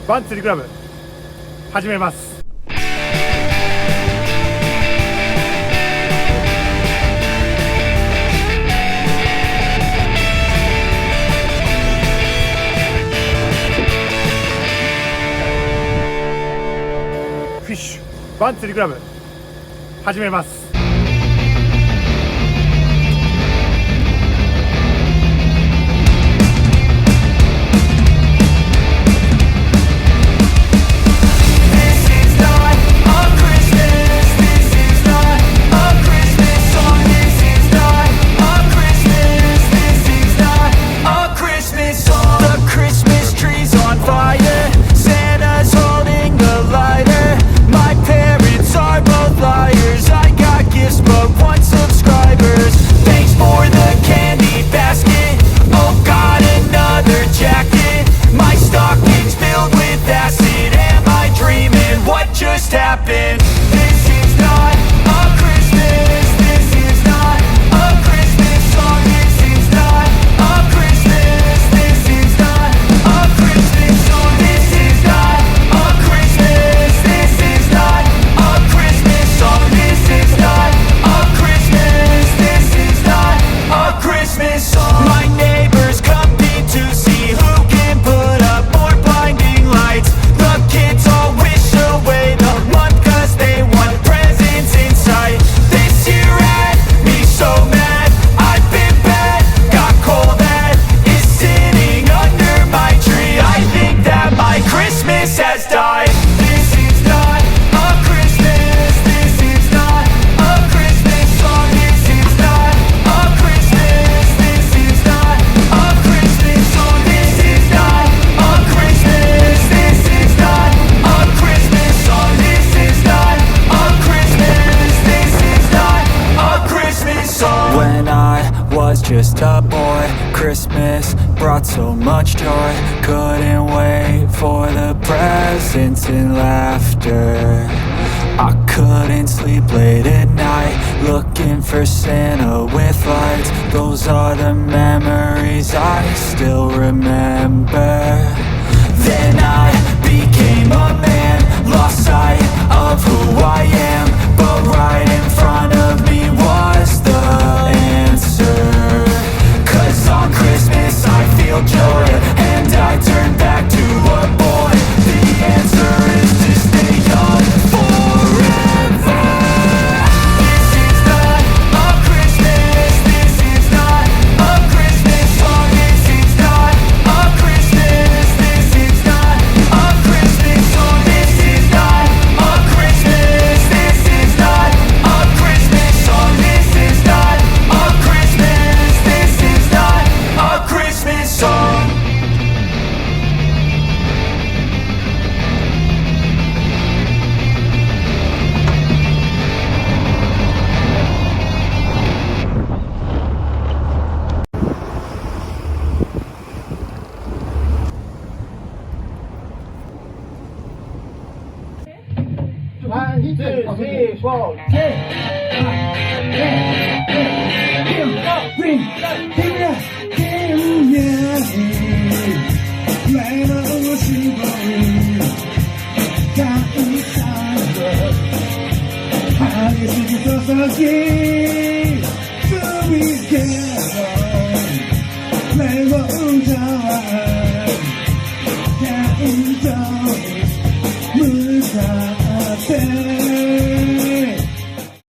ばん釣り倶楽部始めます。フィッシュばん釣り倶楽部始めます。Just a boy, Christmas brought so much joy. Couldn't wait for the presents and laughter. I couldn't sleep late at night, looking for Santa with lights. Those are the memories I still remember. Then I became a man, lost sight of who I am. But right in front of me was the answer. On Christmas I feel joy, and I turn back to a boy. The answer is to stay young forever. This is not a Christmas, this is not a Christmas song. This is not a Christmas, this is not a Christmas song. This is not a Christmas, this is not a Christmas song. This is not a Christmas, this is not a Christmas song. One, two, three, four, yeah.